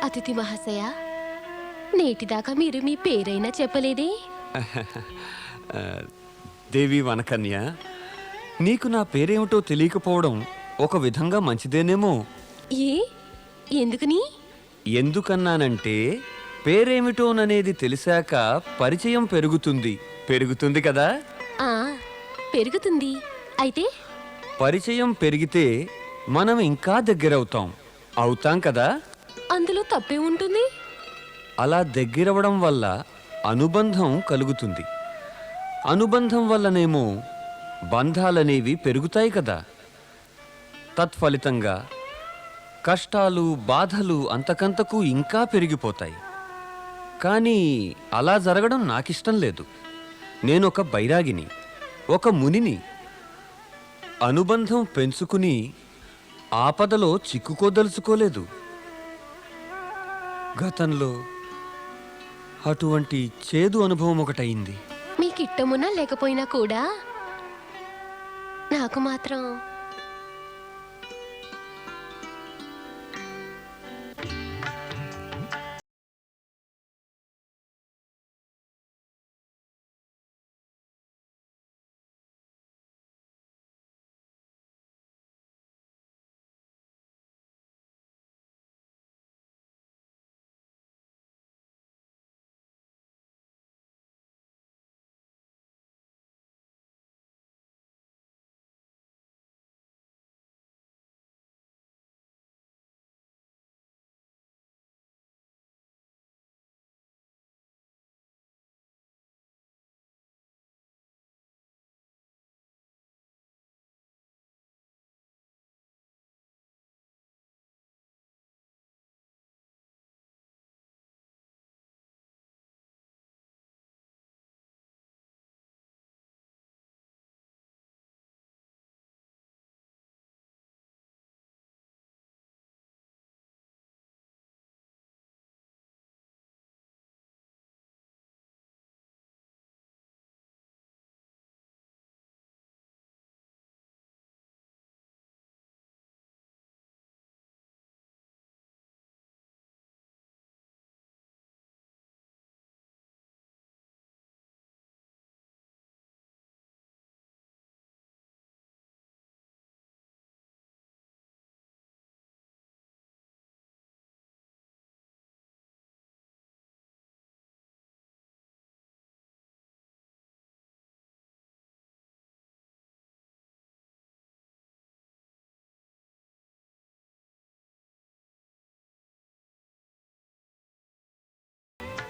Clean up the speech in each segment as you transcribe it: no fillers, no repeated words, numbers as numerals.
అతిథి మహాశయ, నేటిదాకా మీరు మీ పేరైనా చెప్పలేదే? దేవి వనకన్య, నీకు నా పేరేమిటో తెలియకపోవడం ఒక విధంగా మంచిదేనేమో. ఏ ఎందుకని? ఎందుకన్నానంటే పేరేమిటోననేది తెలిసాక పరిచయం పెరుగుతుంది కదా. ఆ పెరుగుతుంది. అయితే పరిచయం పెరిగితే మనం ఇంకా దగ్గరవుతాం కదా. అందులో తప్పే ఉంటుంది? అలా దగ్గరవడం వల్ల అనుబంధం కలుగుతుంది. అనుబంధం వల్లనేమో బంధాలనేవి పెరుగుతాయి కదా. తత్ఫలితంగా కష్టాలు బాధలు అంతకంతకు ఇంకా పెరిగిపోతాయి. కానీ అలా జరగడం నాకిష్టం లేదు. నేనొక బైరాగిని, ఒక మునిని. అనుబంధం పెంచుకుని ఆపదలో చిక్కుకోదలుచుకోలేదు. గతంలో అటువంటి చేదు అనుభవం ఒకటయింది. మీకిట్టమున్నా లేకపోయినా కూడా నాకు మాత్రం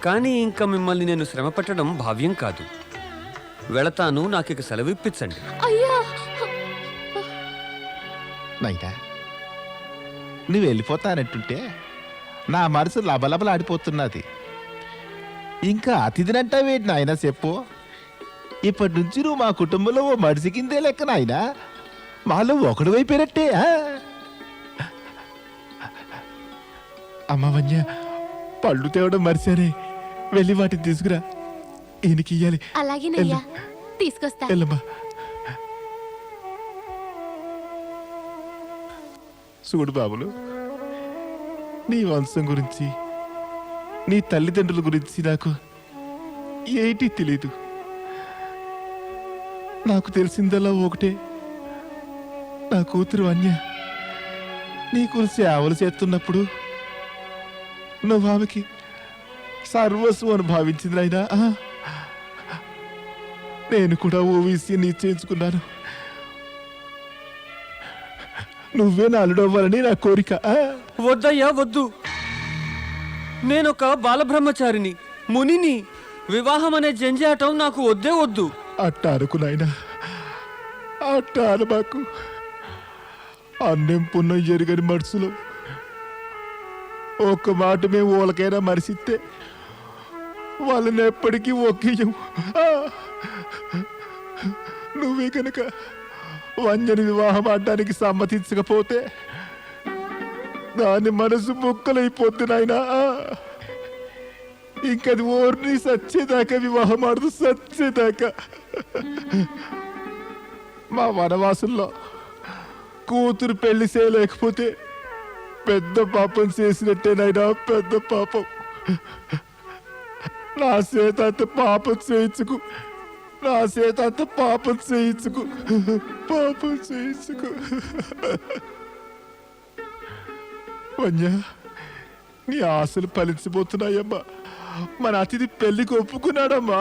కానీ ఇంకా మిమ్మల్ని నేను శ్రమ పెట్టడం భావ్యం కాదు. వెళతాను, నాకిక సెలవిప్పించండి. అయ్యా నైనా, నువ్వు వెళ్ళిపోతానంటుంటే నా మనసు లబలబలాడిపోతున్నది. ఇంకా అతిథినంటావేంటి నాయనా చెప్పు. ఇప్పటి నుంచి నువ్వు మా కుటుంబంలో ఓ మడిసి కిందే లెక్క నాయనా. మాలో ఒకడు వైపోయినట్టే. అమ్మ వన్య, పళ్ళు తేవడం మరిచారే, వెళ్ళి వాటిని తీసుకురా, ఈయనకి ఇయ్యాలి. అలాగేనయ్యా, తీసుకొస్తా. వెళ్ళమ్మా. చూడు బాబులు, నీ వంశం గురించి, నీ తల్లిదండ్రుల గురించి నాకు ఏంటి తెలీదు. నాకు తెలిసిందల్లా ఒకటే, నా కూతురు అన్య నీకు సేవలు చేస్తున్నప్పుడు నువ్వు ఆమెకి సర్వస్వం అని భావించింది నాయనా. నేను కూడా ఓ విషయం నిశ్చయించుకున్నాను. నువ్వే నా అల్లుడవ్వాలని నా కోరిక. వద్దయ్యా, వద్దు. నేనొక బాలబ్రహ్మచారిని, మునిని. వివాహం అనే జంజాటం నాకు వద్దే వద్దు. అట్టా అనుకు నాయనా, అట్టా అనబాకు. అన్నం పుణ్యం ఎరుగని మనసులో ఒక్క మాట మేము వాళ్ళకైనా మరిసిస్తే వాళ్ళని ఎప్పటికీ ఒకేయం. నువ్వే కనుక వంజని వివాహం ఆడడానికి సమ్మతించకపోతే దాని మనసు ముక్కలైపోద్ది నాయనా. ఇంకది ఓర్ని సచ్చేదాకా వివాహం ఆడదు, సచ్చేదాకా. మా వనవాసుల్లో కూతురు పెళ్లి చేయలేకపోతే పెద్ద పాపం చేసినట్టేనైనా పెద్ద పాపం. నా చేత అంత పాపం చేయించుకు, నా చేత అంత పాపం చేయించుకు, పాపం చేయించుకు. వన్యా, నీ ఆశలు ఫలించిపోతున్నాయమ్మా. మన అతిథి పెళ్లికి ఒప్పుకున్నాడమ్మా.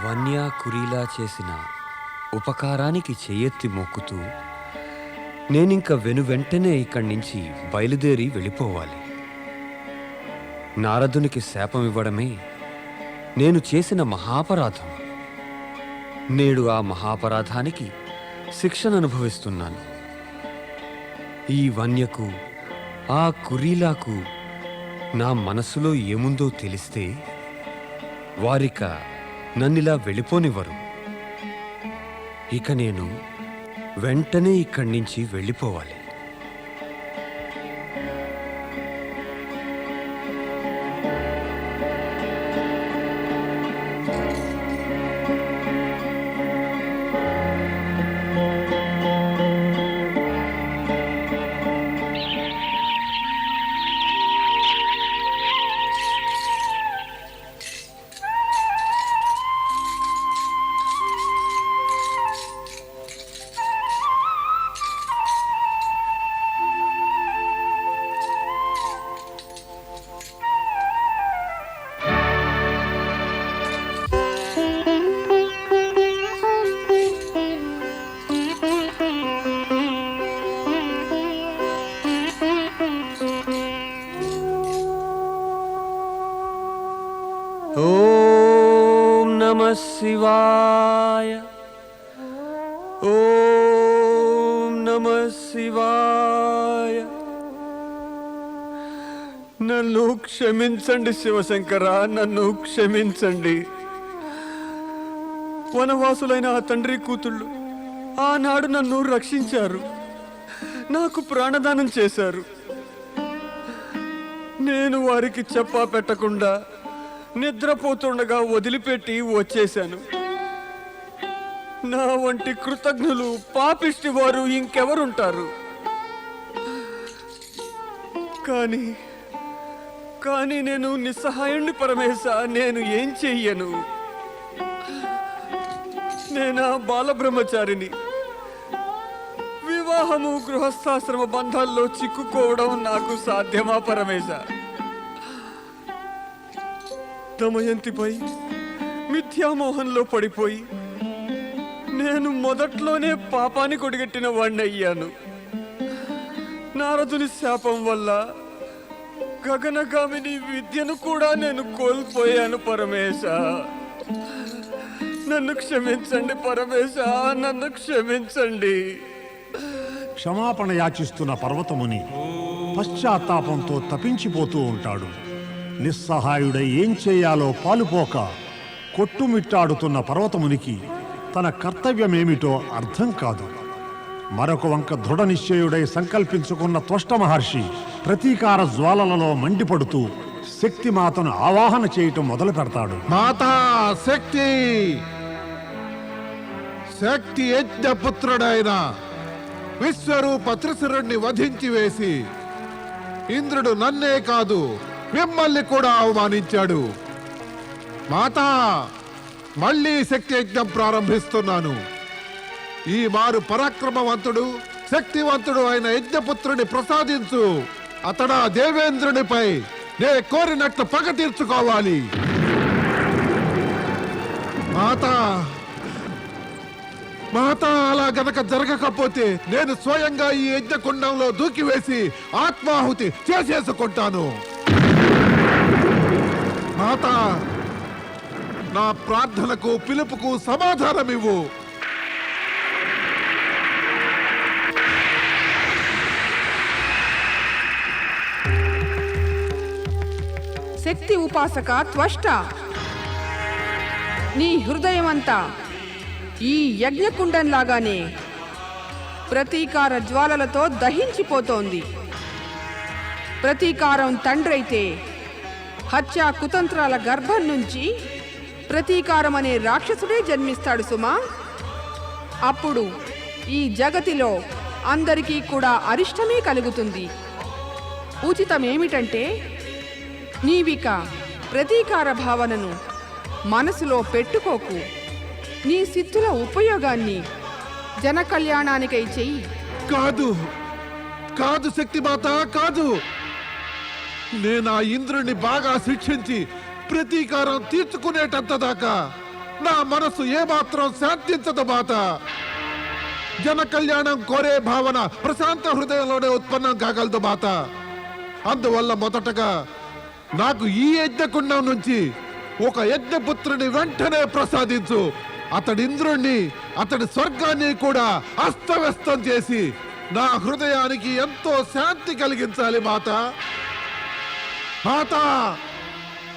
వన్య కురీలా చేసిన ఉపకారానికి చెయ్యెత్తి మొక్కుతూ నేనింక వెనువెంటనే ఇక్కడి నుంచి బయలుదేరి వెళ్ళిపోవాలి. నారదునికి శాపం ఇవ్వడమే నేను చేసిన మహాపరాధం. నేడు ఆ మహాపరాధానికి శిక్షను అనుభవిస్తున్నాను. ఈ వన్యకు, ఆ కురీలాకు నా మనసులో ఏముందో తెలిస్తే వారిక నన్నిలా వెళ్ళిపోనివ్వరు. ఇక నేను వెంటనే ఇక్కడి నుంచి వెళ్ళిపోవాలి. ఓం నమః శివాయ, ఓం నమః శివాయ. నన్ను క్షమించండి శివశంకర, నన్ను క్షమించండి. వనవాసులైన ఆ తండ్రి కూతుళ్ళు ఆనాడు నన్ను రక్షించారు, నాకు ప్రాణదానం చేశారు. నేను వారికి చెప్పా పెట్టకుండా నిద్రపోతుండగా వదిలిపెట్టి వచ్చేశాను. నా వంటి కృతజ్ఞులు, పాపిష్టి వారు ఇంకెవరుంటారు? కానీ నేను నిస్సహాయుణ్ణి పరమేశ. నేను ఏం చెయ్యను? నేనా బాలబ్రహ్మచారిని. వివాహము, గృహస్థాశ్రమ బంధాల్లో చిక్కుకోవడం నాకు సాధ్యమా పరమేశ? దమయంతిపై మిథ్యామోహంలో పడిపోయి నేను మొదట్లోనే పాపాన్ని కొడిగట్టిన వాణ్ణయ్యాను. నారదుని శాపం వల్ల గగనగామిని విద్యను కూడా నేను కోల్పోయాను పరమేశ. నన్ను క్షమించండి పరమేశ, నన్ను క్షమించండి. క్షమాపణ యాచిస్తున్న పర్వతముని పశ్చాత్తాపంతో తపించిపోతూ ఉంటాడు. నిస్సహాయుడై ఏం చేయాలో పాలుపోక కొట్టుమిట్టాడుతున్న పర్వతమునికి తన కర్తవ్యమేమిటో అర్థం కాదు. మరొక వంక దృఢ నిశ్చయుడై సంకల్పించుకున్న త్వష్ట మహర్షి ప్రతీకార జ్వాలలలో మండిపడుతూ శక్తిమాతను ఆవాహన చేయటం మొదలు పెడతాడు. మాతా శక్తి, శక్తి యజ్ఞపుత్రుడైన విశ్వరూప త్రిశిరుణ్ణి వధించి వేసి ఇంద్రుడు నన్నే కాదు మిమ్మల్ని కూడా అవమానించాడు. మాతా, మళ్ళీ శక్తి యజ్ఞం ప్రారంభిస్తున్నాను. ఈ మారు పరాక్రమవంతుడు, శక్తివంతుడు అయిన యజ్ఞపుత్రుని ప్రసాదించు. అతడా దేవేంద్రునిపై నే కోరినట్లు పగ తీర్చుకోవాలి. మాత మాత అలా గనక జరగకపోతే నేను స్వయంగా ఈ యజ్ఞకుండంలో దూకివేసి ఆత్మాహుతి చేసేసుకుంటాను. మాత నా ప్రార్థనకు పిలుపుకు సమాధానమివ్వు. శక్తి ఉపాసక త్వష్ట, నీ హృదయమంతా ఈ యజ్ఞకుండంలాగానే ప్రతీకార జ్వాలలతో దహించిపోతోంది. ప్రతీకారం తండ్రైతే హత్యా కుతంత్రాల గర్భం నుంచి ప్రతీకారం అనే రాక్షసుడే జన్మిస్తాడు సుమా. అప్పుడు ఈ జగతిలో అందరికీ కూడా అరిష్టమే కలుగుతుంది. ఉచితమేమిటంటే నీవిక ప్రతీకార భావనను మనసులో పెట్టుకోకు. నీ సిద్ధుల ఉపయోగాన్ని జన కళ్యాణానికై చెయ్యి. కాదు కాదు శక్తిమాత, కాదు. నేను ఆ ఇంద్రుణ్ణి బాగా శిక్షించి ప్రతీకారం తీర్చుకునేటంత దాకా నా మనసు ఏమాత్రం శాంతించదు మాత. జన కళ్యాణం కోరే భావన ప్రశాంత హృదయంలోనే ఉత్పన్నం కాగలదు మాత. అందువల్ల మొదటగా నాకు ఈ యజ్ఞకుండం నుంచి ఒక యజ్ఞపుత్రుని వెంటనే ప్రసాదించు. అతడి ఇంద్రుణ్ణి, అతడి స్వర్గాన్ని కూడా అస్తవ్యస్తం చేసి నా హృదయానికి ఎంతో శాంతి కలిగించాలి మాత. మాత,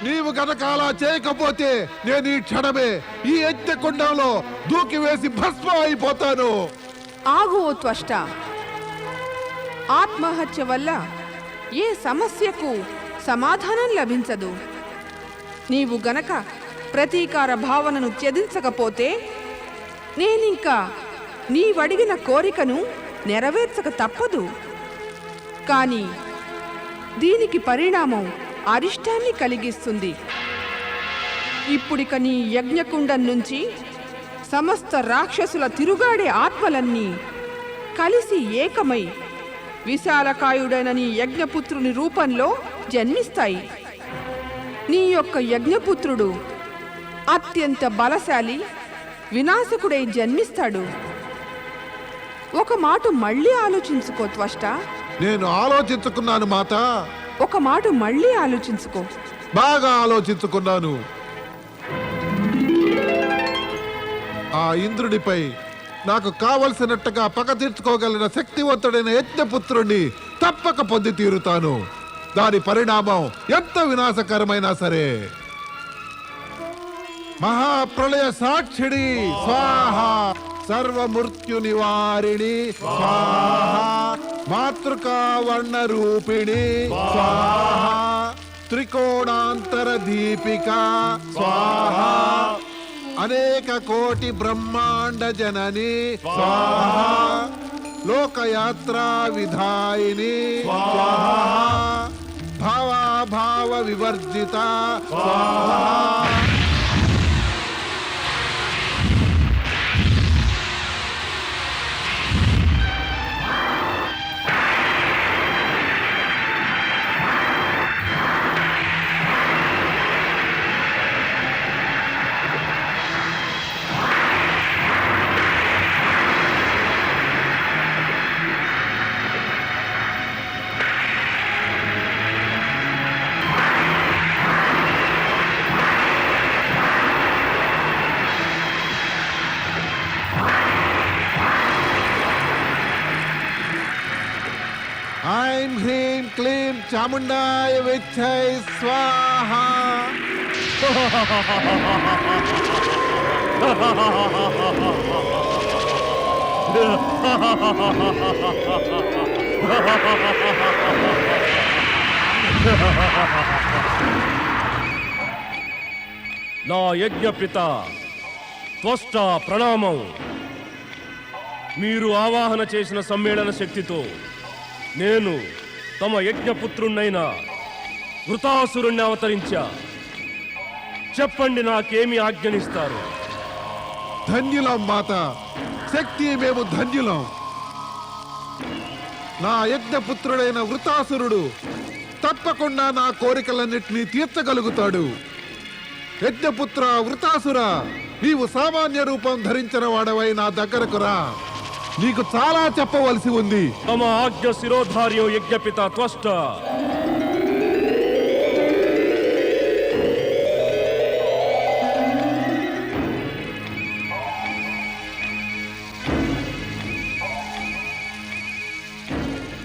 నీవు గనక అలా చేయకపోతే నేను ఈ క్షణమే ఈ యజ్ఞకుండంలో దూకి వేసి భస్మం అయిపోతాను. ఆగు ఓ త్వష్ట. ఆత్మహత్య వల్ల ఏ సమస్యకు సమాధానం లభించదు. నీవు గనక ప్రతీకార భావనను త్యజించకపోతే నేనింకా నీవడిగిన కోరికను నెరవేర్చక తప్పదు. కానీ దీనికి పరిణామం అరిష్టాన్ని కలిగిస్తుంది. ఇప్పుడిక నీ యజ్ఞకుండం నుంచి సమస్త రాక్షసుల తిరుగాడే ఆత్మలన్నీ కలిసి ఏకమై విశాలకాయుడైన నీ యజ్ఞపుత్రుని రూపంలో జన్మిస్తాయి. నీ యొక్క యజ్ఞపుత్రుడు అత్యంత బలశాలి, వినాశకుడై జన్మిస్తాడు. ఒక మాట మళ్ళీ ఆలోచించుకో త్వష్ట. నేను ఆలోచించుకున్నాను మాత. ఒక మాట మళ్ళీ ఆలోచించుకో. బాగా ఆలోచించుకున్నాను. ఆ ఇంద్రుడిపై నాకు కావలసినట్టుగా పగ తీర్చుకోగలిగిన శక్తివంతుడైన యజ్ఞపుత్రుణ్ణి తప్పక పొంది తీరుతాను. దాని పరిణామం ఎంత వినాశకరమైనా సరే. మహాప్రళయ సాక్షిణి స్వాహ, సర్వమృత్యు నివారిణి స్వాహ, మాతృకా వర్ణ రూపిణి స్వాహ, త్రికోణాంతర దీపిక స్వాహ, అనేక కోటి బ్రహ్మాండ జనని స్వాహ, లోకయాత్రా విధాయిని స్వాహ, భావాభావ వివర్జిత స్వాహ. ఐం హ్రీం క్లీం చాముండాయ విచ్చై స్వాహ. నా యజ్ఞపిత త్వష్ట ప్రణామం. మీరు ఆవాహన చేసిన సమ్మేళన శక్తితో నేను తమ యజ్ఞపుత్రుణ్ణైన వృతాసురుణ్ణి అవతరించా. చెప్పండి, నాకేమి ఆజ్ఞనిస్తారు? ధన్యులం మాత, శక్తి మేము ధన్యులం. నా యజ్ఞపుత్రుడైన వృతాసురుడు తప్పకుండా నా కోరికలన్నిటినీ తీర్చగలుగుతాడు. యజ్ఞపుత్ర వృతాసుర, నీవు సామాన్య రూపం ధరించిన వాడవై నా దగ్గరకు రా. నీకు చాలా చెప్పవలసి ఉంది. తమ ఆజ్ఞ శిరోధార్యం యజ్ఞపిత త్వష్ట.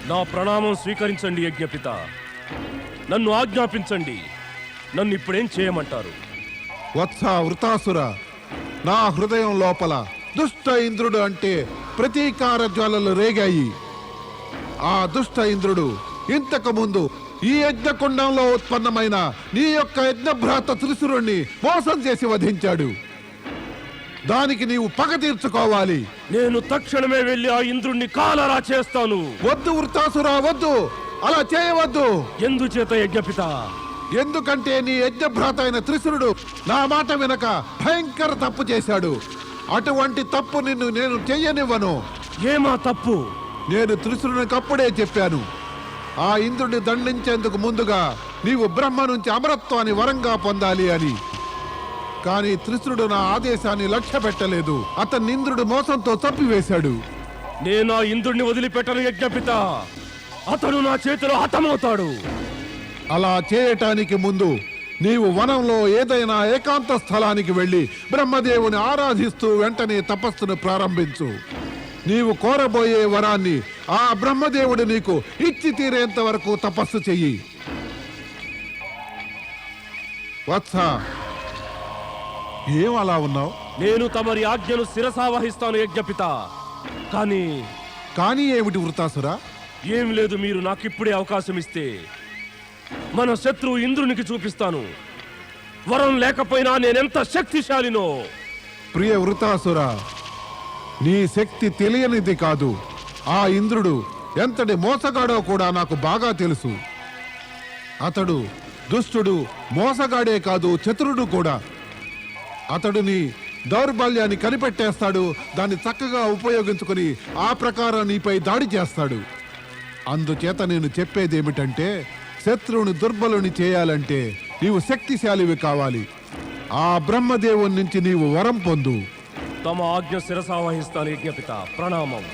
నా ప్రణామం స్వీకరించండి యజ్ఞపిత. నన్ను ఆజ్ఞాపించండి. నన్ను ఇప్పుడేం చేయమంటారు? వత్స వృతాసుర, నా హృదయం లోపల దుష్ట ఇంద్రుడు అంటే ప్రతీకార జ్వాలలు రేగాయి. ఆ దుష్ట ఇంద్రుడు ఇంతకు ముందు ఈ యజ్ఞకుండంలో ఉత్పన్నమైన నీ యొక్క యజ్ఞభ్రాత త్రిశురుణ్ణి మోసం చేసి వధించాడు. దానికి నీవు పగ తీర్చుకోవాలి. నేను తక్షణమే వెళ్ళి ఆ ఇంద్రుణ్ణి కాలరా చేస్తాను. వద్దు వృతాసుర, వద్దు, అలా చేయవద్దు. ఎందుచేత యజ్ఞపిత? ఎందుకంటే నీ యజ్ఞభ్రాత అయిన త్రిశురుడు నా మాట వినక భయంకర తప్పు చేశాడు. అటువంటి తప్పు నిన్ను నేను చెయ్యనివ్వను. ఏమా తప్పు? నేను త్రిశురునికి అప్పుడే చెప్పాను, ఆ ఇంద్రుడిని దండించేందుకు ముందుగా నీవు బ్రహ్మ నుంచి అమరత్వాన్ని వరంగా పొందాలి అని. కానీ త్రిశురుడు నా ఆదేశాన్ని లక్ష్య పెట్టలేదు. అతన్ని ఇంద్రుడు మోసంతో చంపివేశాడు. నేను ఆ ఇంద్రుణ్ణి వదిలిపెట్టను యజ్ఞపిత. అతడు నా చేతిలో హతమవుతాడు. అలా చేయటానికి ముందు నీవు వనంలో ఏదైనా ఏకాంత స్థలానికి వెళ్ళి బ్రహ్మదేవుని ఆరాధిస్తూ వెంటనే తపస్సును ప్రారంభించు. నీవు కోరబోయే వరాన్ని ఆ బ్రహ్మదేవుడు నీకు ఇచ్చి తీరేంత వరకు తపస్సు చెయ్యి. వత్స, ఏం అలా ఉన్నావు? నేను తమరి ఆజ్ఞను శిరసావహిస్తాను యజ్ఞపిత. కానీ ఏమిటి వృతాసురా? ఏం లేదు, మీరు నాకిప్పుడే అవకాశం ఇస్తే మన శత్రువు ఇంద్రునికి చూపిస్తాను. వరం లేకపోయినా నేనెంత శక్తిశాలినో. ప్రియ వృతాసుర, నీ శక్తి తెలియనిది కాదు. ఆ ఇంద్రుడు ఎంతటి మోసగాడో కూడా నాకు బాగా తెలుసు. అతడు దుష్టుడు, మోసగాడే కాదు, చతురుడు కూడా. అతడు నీ దౌర్బల్యాన్ని కనిపెట్టేస్తాడు. దాన్ని చక్కగా ఉపయోగించుకొని ఆ ప్రకారం నీపై దాడి చేస్తాడు. అందుచేత నేను చెప్పేదేమిటంటే, శత్రువుని దుర్బలుని చేయాలంటే నీవు శక్తిశాలివి కావాలి. ఆ బ్రహ్మదేవుని నుంచి నీవు వరం పొందు. తమ ఆజ్ఞ శిరసావహిస్తాను యజ్ఞపిత. ప్రణామం.